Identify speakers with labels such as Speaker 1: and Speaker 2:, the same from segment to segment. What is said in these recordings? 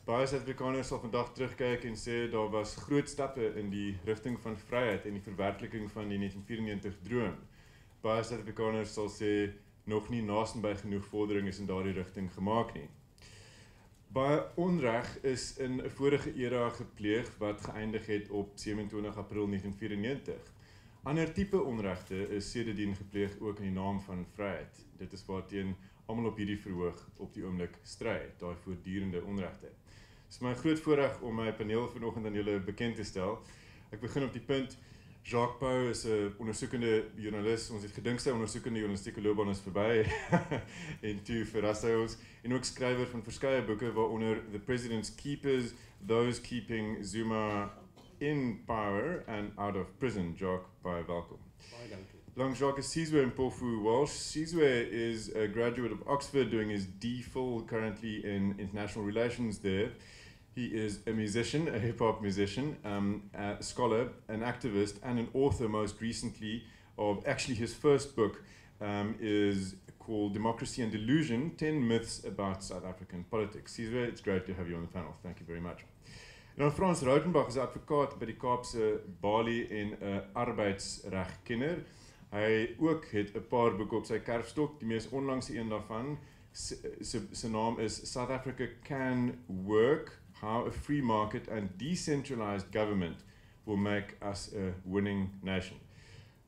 Speaker 1: Baie Suid-Afrikaners sal vandag terugkyk en sê daar was groot stappe in die rigting van vryheid en die verwerkliking van die 1994 droom. Baie Suid-Afrikaners sal sê nog nie naastenby genoeg vordering is in daardie rigting gemaak nie. Baie onreg is in 'n vorige era gepleeg wat geëindig het op 27 April 1994. Ander tipe onregte is sedertdien gepleeg ook in die naam van vryheid. Dit is waarteen almal op hierdie verhoog op die oomblik stry, daai voortdurende onregte. Dit is my groot voorreg om my paneel vanoggend aan julle bekend te stel. Ek begin op die punt. Jacques Pauw is 'n ondersoekende joernalis. Ons het gedink sy ondersoekende journalistieke loopbaan is verby en toe verras hy ons. En ook skrywer van verskeie boeke waaronder The President's Keepers, Those Keeping Zuma in Power and Out of Prison. Jacques, baie welkom.
Speaker 2: Baie dankie.
Speaker 1: Lang Jacques is Sizwe in Mpofu, Welsh. Sizwe is a graduate of Oxford doing his D.Phil currently in international relations there. He is a musician, a hip-hop musician, a scholar, an activist, and an author most recently of, actually his first book is called Democracy and Delusion, 10 Myths About South African Politics. Sizwe, it's great to have you on the panel. Thank you very much. En dan Frans Rautenbach is 'n advokaat by die Kaapse Bali en 'n arbeidsregkenner. Hy ook het 'n paar boeke op sy kerfstok, die mees onlangse een daarvan, sy naam is South Africa Can Work, How a Free Market and Decentralized Government Will Make Us a Winning Nation.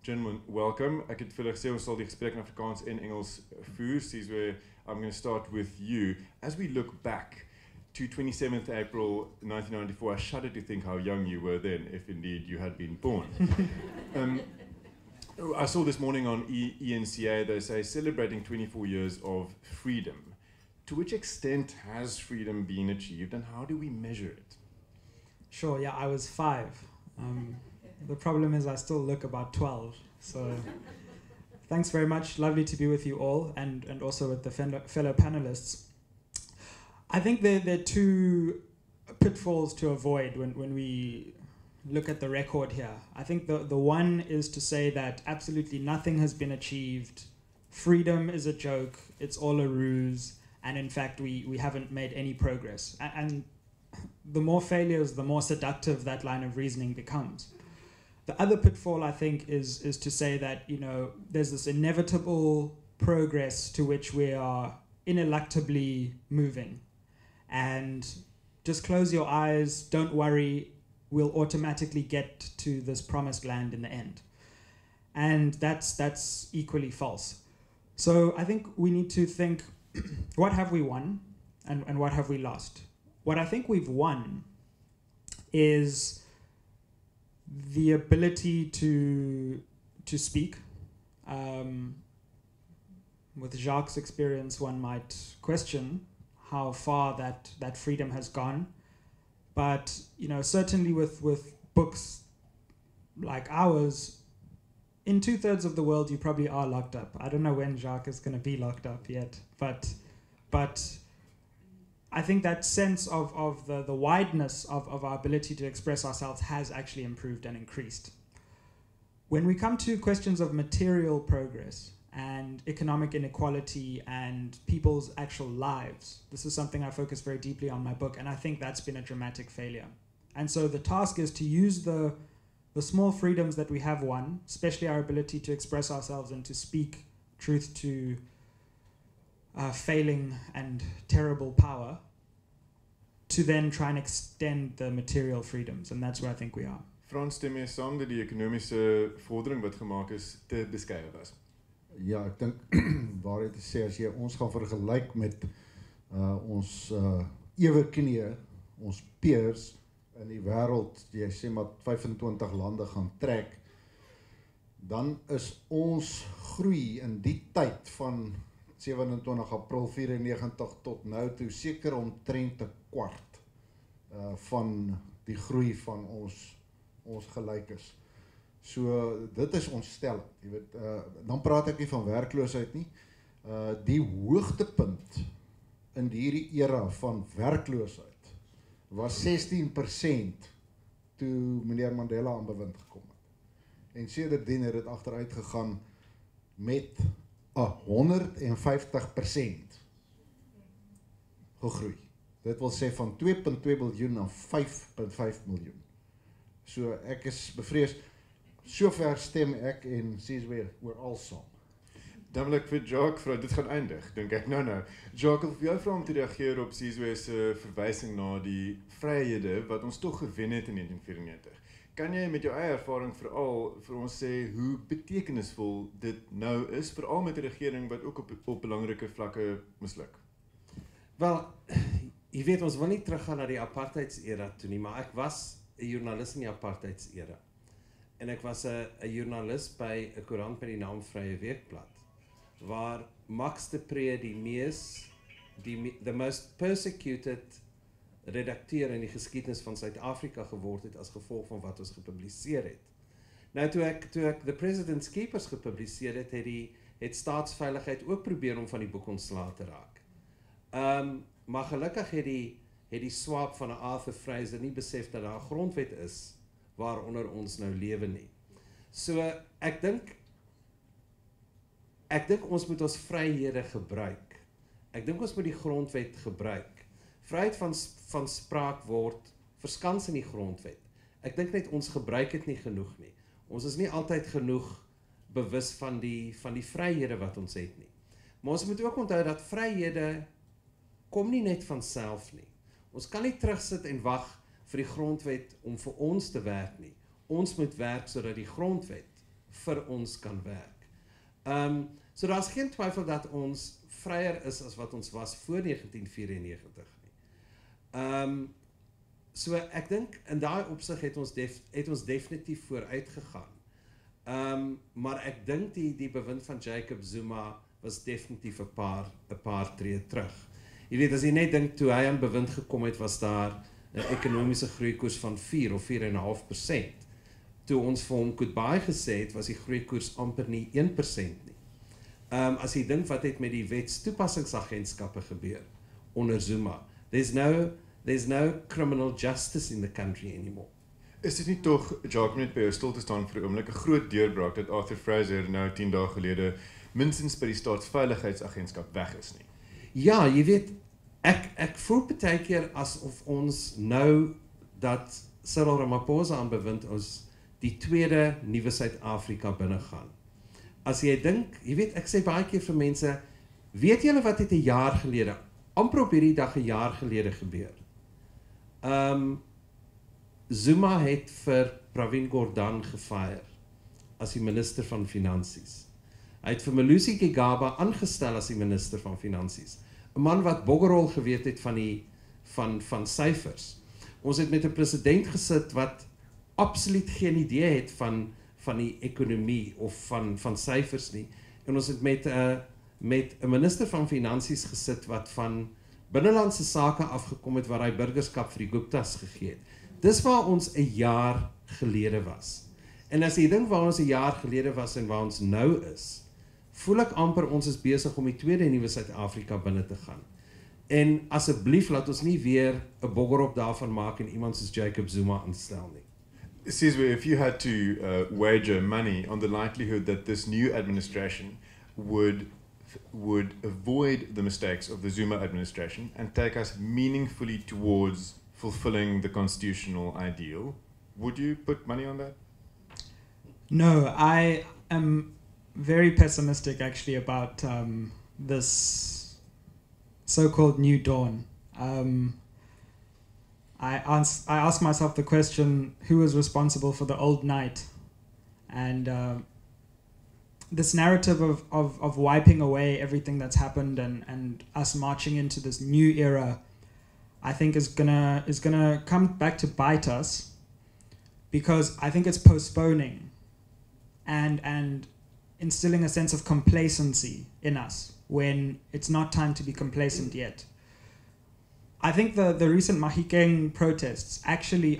Speaker 1: Gentlemen, welcome. Ek het vir julle gesê ons sal die gesprek in Afrikaans en Engels voer. Sizwe, I'm going to start with you. As we look back to 27th April 1994, I shudder to think how young you were then, if indeed you had been born. I saw this morning on ENCA, they say celebrating 24 years of freedom. To which extent has freedom been achieved and how do we measure it?
Speaker 3: Sure, yeah, I was 5. The problem is I still look about 12. So thanks very much. Lovely to be with you all and also with the fellow panelists. I think there are two pitfalls to avoid when we look at the record here. I think the one is to say that absolutely nothing has been achieved. Freedom is a joke. It's all a ruse. And in fact, we haven't made any progress. And the more failures, the more seductive that line of reasoning becomes. The other pitfall, I think, is to say that, you know, there's this inevitable progress to which we are ineluctably moving. And just close your eyes, don't worry, we'll automatically get to this promised land in the end. And that's equally false. So I think we need to think, what have we won and what have we lost? What I think we've won is the ability to speak. With Jacques' experience, one might question how far that freedom has gone. But, you know, certainly with books like ours, in 2/3 of the world, you probably are locked up. I don't know when Jacques is going to be locked up yet, but I think that sense of the wideness of our ability to express ourselves has actually improved and increased. When we come to questions of material progress and economic inequality and people's actual lives, this is something I focus very deeply on in my book, and I think that's been a dramatic failure. And so the task is to use the small freedoms that we have won, especially our ability to express ourselves and to speak truth to failing and terrible power, to then try and extend the material freedoms. And that's where I think we are.
Speaker 1: Frans, stem jy saam dat die ekonomiese vordering wat gemaak is te beskeie was?
Speaker 4: Ja, ek dink waarheid te sê, as jy ons gaan vergelyk met ons eweknieë, ons peers in die wêreld, jy sê maar 25 lande gaan trek, dan is ons groei in die tyd van 27 April 94 tot nou toe seker omtrent 'n kwart van die groei van ons gelykes. So dit is ontstellend, jy weet, dan praat ek nie van werkloosheid nie. Die hoogtepunt in hierdie era van werkloosheid was 16% toe meneer Mandela aan bewind gekom het. En sedertdien het dit agteruit gegaan met 150% gegroei. Dit wil sê van 2.2 biljoen na 5.5 miljoen. So ek is bevrees, sover stem ek en sies we're all saam.
Speaker 1: Dan wil ek vir Jacques vra, dit gaan eindig, dink ek nou. Jacques, wil vir jou vra om te reageer op Sizwe se verwysing na die vryhede wat ons tog gewen het in 1994. Kan jy met jou eie ervaring veral vir ons sê hoe betekenisvol dit nou is, veral met 'n regering wat ook op belangrike vlakke misluk?
Speaker 2: Wel, jy weet, ons wil nie teruggaan na die apartheidsera toe nie, maar ek was 'n joernalis in die apartheidsera. En ek was 'n joernalis by 'n koerant met die naam Vrye Weekblad, waar Max de Pre the most persecuted redakteur in die geskiedenis van Suid-Afrika geword het as gevolg van wat ons gepubliseer het. Nou toe ek The President's Keepers gepubliseer het staatsveiligheid ook probeer om van die boek ontslae te raak. Maar gelukkig het die swaap van 'n Arthur Fraser nie besef dat daar 'n grondwet is waaronder ons nou lewe nie. So ek dink ons moet ons vryhede gebruik. Ek dink ons moet die grondwet gebruik. Vryheid van spraak word verskans in die grondwet. Ek dink net ons gebruik dit nie genoeg nie. Ons is nie altyd genoeg bewus van die vryhede wat ons het nie. Maar ons moet ook onthou dat vryhede kom nie net van self nie. Ons kan nie terugsit en wag vir die grondwet om vir ons te werk nie. Ons moet werk sodat die grondwet vir ons kan werk. So daar's geen twyfel dat ons vryer is as wat ons was voor 1994 nie. So ek dink in daai opsig het ons definitief vooruit gegaan. Maar ek dink die bewind van Jacob Zuma was definitief 'n paar tree terug. Jy weet, as jy net dink toe hy aan bewind gekom het, was daar 'n ekonomiese groeikoers van 4 of 4,5%. Toe ons vir hom goodbye gesê het, was die groeikoers amper nie 1% nie. As jy dink wat het met die wetstoepassingsagentskappe gebeur onder Zuma, there's no criminal justice in the country anymore.
Speaker 1: Is dit nie tog, Jacques, net by jou stil te staan vir 'n oomblik, 'n groot deurbraak dat Arthur Fraser nou 10 dae gelede minstens by die staatsveiligheidsagentskap weg is nie?
Speaker 2: Ja, jy weet, ek voel baie keer asof ons nou dat Cyril Ramaphosa aan bewind ons die tweede nuwe Suid-Afrika binnegaan. As jy dink, jy weet, ek sê baie keer vir mense, weet julle wat het 'n jaar gelede, amper op hierdie dag 'n jaar gelede gebeur? Zuma het vir Pravin Gordhan gefire as die minister van Finansies. Hy het vir Malusi Gigaba aangestel as die minister van Finansies. 'n Man wat boggerol geweet het van syfers. Ons het met 'n president gesit wat absoluut geen idee het van die ekonomie of van syfers nie. En ons het met 'n minister van Finansies gesit wat van binnelandse sake afgekom het waar hy burgerskap vir die Guptas gegee het. Dis waar ons 'n jaar gelede was. En as jy dink waar ons 'n jaar gelede was en waar ons nou is, voel ek amper ons is besig om die tweede nuwe Suid-Afrika binne te gaan. En asseblief laat ons nie weer 'n boggerop daarvan maak en iemand soos Jacob Zuma aanstel nie.
Speaker 1: Sizwe, if you had to wager money on the likelihood that this new administration would avoid the mistakes of the Zuma administration and take us meaningfully towards fulfilling the constitutional ideal, would you put money on that?
Speaker 3: No, I am very pessimistic actually about this so-called new dawn. I ask myself the question, who is responsible for the old night? And this narrative of wiping away everything that's happened and us marching into this new era, I think is gonna come back to bite us, because I think it's postponing and instilling a sense of complacency in us when it's not time to be complacent yet. I think the recent Mahikeng protests actually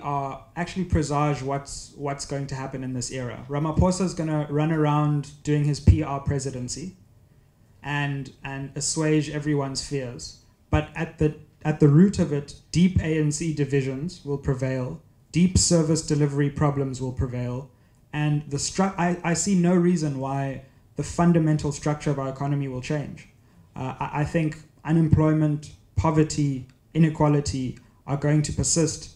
Speaker 3: presage what's going to happen in this era. Ramaphosa is going to run around doing his PR presidency and assuage everyone's fears. But at the root of it, deep ANC divisions will prevail, deep service delivery problems will prevail, and I see no reason why the fundamental structure of our economy will change. I think unemployment, poverty, inequality are going to persist,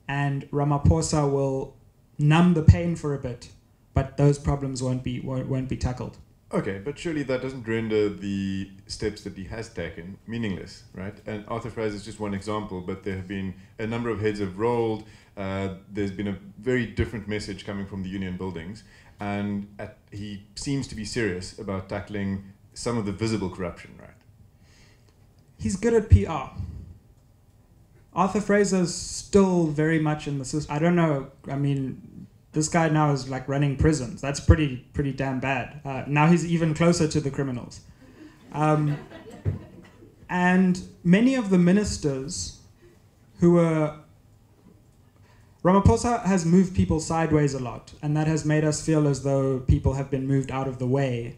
Speaker 3: and Ramaphosa will numb the pain for a bit, but those problems won't be tackled.
Speaker 1: Okay, but surely that doesn't render the steps that he has taken meaningless, right? And Arthur Fraser is just one example, but there have been a number of heads have rolled. There's been a very different message coming from the union buildings, and he seems to be serious about tackling some of the visible corruption, right?
Speaker 3: He's good at PR. Arthur Fraser's still very much in the system. I don't know, I mean, this guy now is like running prisons. That's pretty damn bad. Now he's even closer to the criminals. And many of the ministers who were... Ramaphosa has moved people sideways a lot, and that has made us feel as though people have been moved out of the way.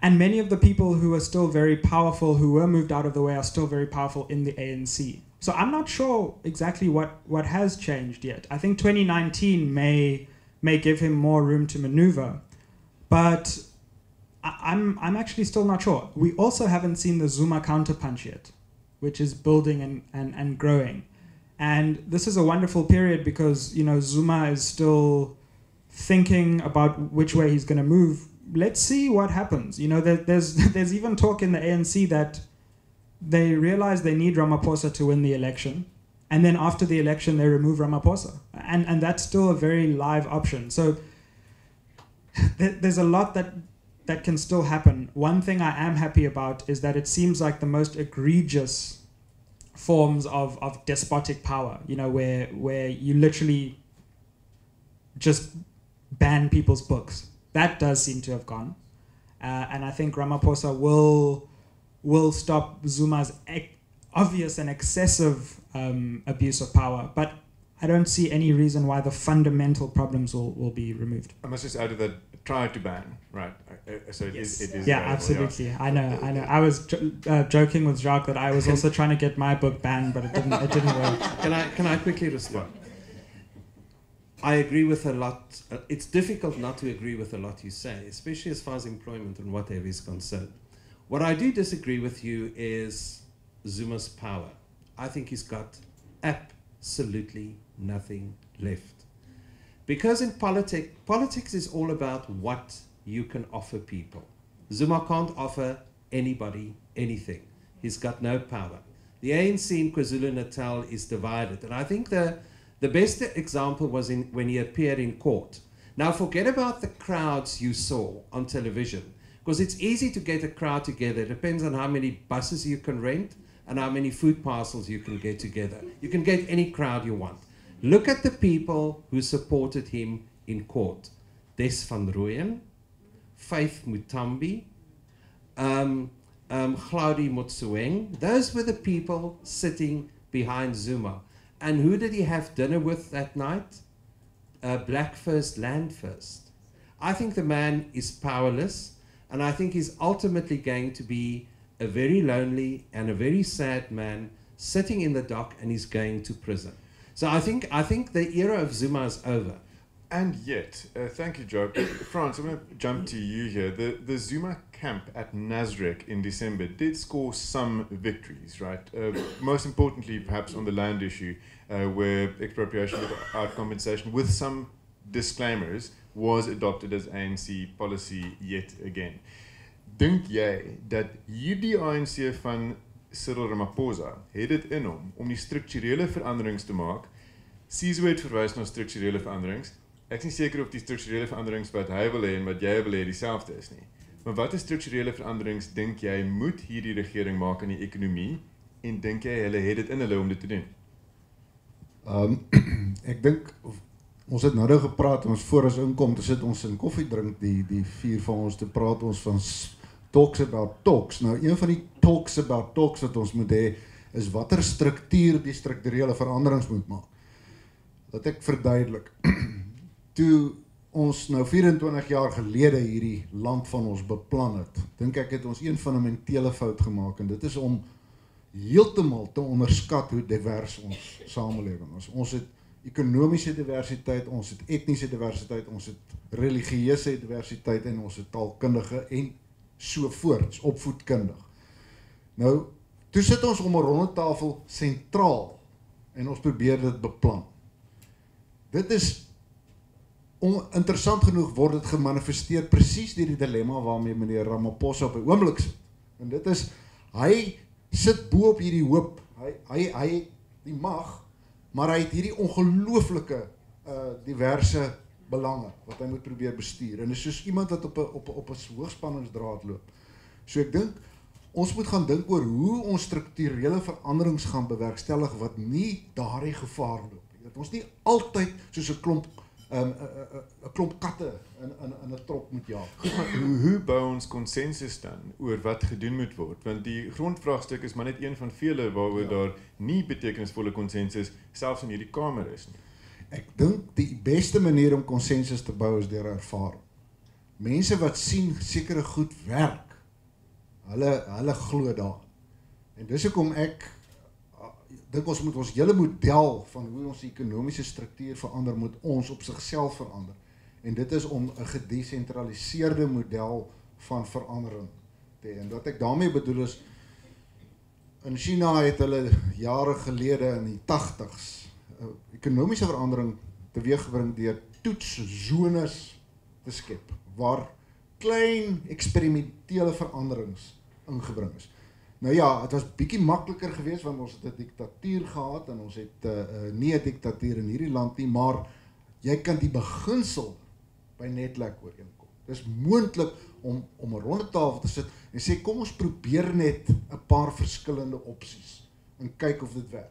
Speaker 3: And many of the people who are still very powerful, who were moved out of the way, are still very powerful in the ANC. So I'm not sure exactly what has changed yet. I think 2019 may give him more room to maneuver, but I'm actually still not sure. We also haven't seen the Zuma counterpunch yet, which is building and growing. And this is a wonderful period because, you know, Zuma is still thinking about which way he's going to move. Let's see what happens. You know, there's even talk in the ANC that they realize they need Ramaphosa to win the election, and then after the election they remove Ramaphosa, and that's still a very live option. So there's a lot that can still happen. One thing I am happy about is that it seems like the most egregious forms of despotic power, you know, where you literally just ban people's books, that does seem to have gone, and I think Ramaphosa will stop Zuma's obvious and excessive abuse of power, but I don't see any reason why the fundamental problems will be removed.
Speaker 1: I must just add to that, try to ban, right? So
Speaker 3: Yes.
Speaker 1: it is
Speaker 3: Yeah,
Speaker 1: available,
Speaker 3: absolutely.
Speaker 1: yeah.
Speaker 3: I know. I was joking with Jacques that I was also trying to get my book banned, but it didn't work.
Speaker 2: Can I quickly respond? I agree with a lot. It's difficult not to agree with a lot you say, especially as far as employment and whatever is concerned. What I do disagree with you is Zuma's power. I think he's got absolutely nothing left. Because in politics is all about what you can offer people. Zuma can't offer anybody anything. He's got no power. The ANC in KwaZulu-Natal is divided. And I think the best example was when he appeared in court. Now forget about the crowds you saw on television, because it's easy to get a crowd together. It depends on how many buses you can rent and how many food parcels you can get together. You can get any crowd you want. Look at the people who supported him in court. Des van Rooyen, Faith Mutambi, Glaudi Motsoeng. Those were the people sitting behind Zuma. And who did he have dinner with that night? Black First, Land First. I think the man is powerless, and I think he's ultimately going to be a very lonely and a very sad man sitting in the dock, and he's going to prison. So I think the era of Zuma is over.
Speaker 1: And yet, thank you, Joe. Frans, I'm going to jump to you here. The Zuma camp at Nasrec in December did score some victories, right? Most importantly, perhaps on the land issue, where expropriation without compensation, with some disclaimers, was adopted as ANC policy yet again. Dink jy dat hierdie ANC van Cyril Ramaphosa het dit in hom om die strukturele veranderings te maak? Sizwe het verwys na strukturele veranderings. Ek is nie seker of die strukturele veranderings wat hy wil hê en wat jy wil hê dieselfde is nie. Maar watter strukturele veranderings dink jy moet hierdie regering maak in die ekonomie, en dink jy hulle het dit in hulle om dit te doen?
Speaker 4: Ek dink ons het nou gepraat, ons voor ons inkom, te sit ons in koffie drink, die vier van ons, te praat ons van talks about talks. Nou, een van die talks about talks wat ons moet hê, is watter struktuur die strukturele veranderings moet maak. Dat ek verduidelik. Toe ons nou 24 jaar gelede hierdie land van ons beplan het, dink ek het ons een fundamentele fout gemaak, en dit is om heeltemal te onderskat hoe divers ons samelewing is. Ons het ekonomiese diversiteit, ons het etniese diversiteit, ons het religieuse diversiteit, en ons het taalkundige en so voorts, opvoedkundig. Nou, Toe sit ons om 'n ronde tafel sentraal en ons probeer dit beplan. Dit is interessant genoeg word dit gemanifesteer presies deur die dilemma waarmee meneer Ramaphosa op die oomblik sit. En dit is, hy sit bo op hierdie hoop, hy die mag, maar hy het hierdie ongelooflike diverse belange wat hy moet probeer bestuur. En dit is soos iemand wat op 'n hoogspanningsdraad loop. So ek dink, ons moet gaan dink oor hoe ons strukturele veranderings gaan bewerkstellig wat nie daardie gevaar loop. Dat ons nie altyd soos 'n klomp katte in 'n trop moet jaag.
Speaker 1: Goed, maar hoe bou ons konsensus dan oor wat gedoen moet word? Want die grondvraagstuk is maar net een van vele waaroor daar nie betekenisvolle konsensus selfs in hierdie kamer is nie.
Speaker 4: Ek dink die beste manier om konsensus te bou is deur ervaring. Mense wat sien sekere goed werk, hulle glo daarin. En dis hoekom ek dink ons moet ons hele model van hoe ons ekonomiese struktuur verander, moet ons op sigself verander. En dit is om 'n gedesentraliseerde model van verandering te hê. En wat ek daarmee bedoel is, in China het hulle jare gelede in die 80s ekonomiese verandering teweeggebring deur toetszones te skep, waar klein eksperimentele veranderings ingebring is. Nou ja, het was bietjie makliker geweest want ons het 'n diktatuur gehad en ons het nie 'n diktatuur in hierdie land nie, maar jy kan die beginsel by Netlek ooreenkom. Dis moontlik om 'n ronde tafel te sit en sê kom ons probeer net 'n paar verskillende opsies en kyk of dit werk.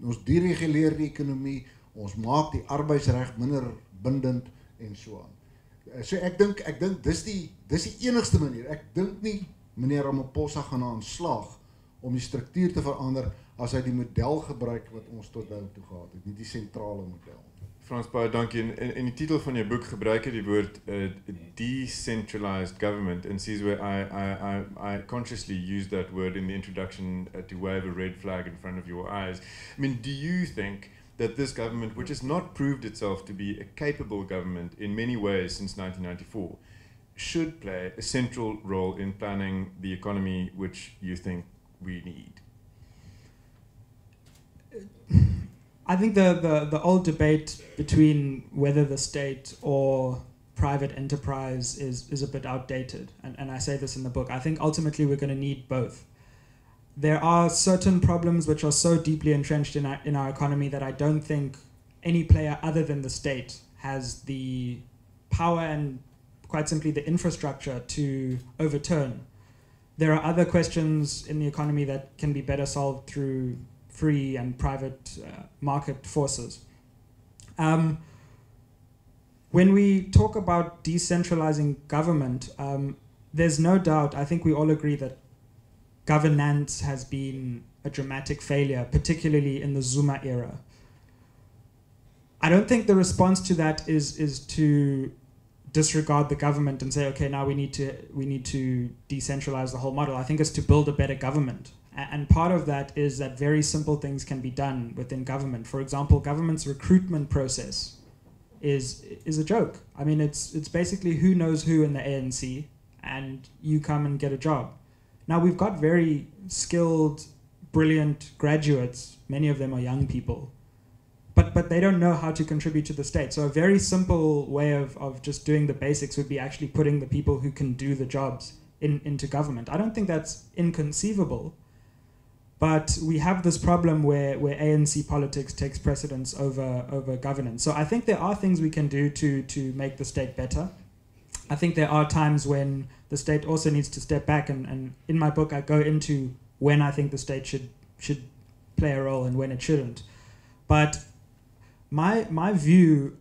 Speaker 4: Ons dereguleer die ekonomie, ons maak die arbeidsreg minder bindend en so aan. So ek dink dis die enigste manier. Ek dink nie meneer Ramaphosa gaan aanslaag om die struktuur te verander as hy die model gebruik wat ons tot nou toe gehad het, nie die sentrale model.
Speaker 1: Frans, baie dankie. In die titel van jou boek gebruik jy die woord decentralized government, and Sizwe, I consciously used that word in the introduction to wave a red flag in front of your eyes. I mean, do you think that this government, which has not proved itself to be a capable government in many ways since 1994, should play a central role in planning the economy which you think we need?
Speaker 3: I think the old debate between whether the state or private enterprise is a bit outdated, and I say this in the book. I think ultimately we're going to need both. There are certain problems which are so deeply entrenched in our economy that I don't think any player other than the state has the power and quite simply the infrastructure to overturn. There are other questions in the economy that can be better solved through free and private market forces. When we talk about decentralizing government, there's no doubt, I think we all agree that governance has been a dramatic failure, particularly in the Zuma era. I don't think the response to that is to disregard the government and say, okay, now we need to decentralize the whole model. I think it's to build a better government. And part of that is that very simple things can be done within government. For example, government's recruitment process is a joke. I mean, it's basically who knows who in the ANC, and you come and get a job. Now, we've got very skilled, brilliant graduates. Many of them are young people. But they don't know how to contribute to the state. So a very simple way of just doing the basics would be actually putting the people who can do the jobs into government. I don't think that's inconceivable. But we have this problem where ANC politics takes precedence over governance. So I think there are things we can do to make the state better. I think there are times when the state also needs to step back. And in my book, I go into when I think the state should play a role and when it shouldn't. But my view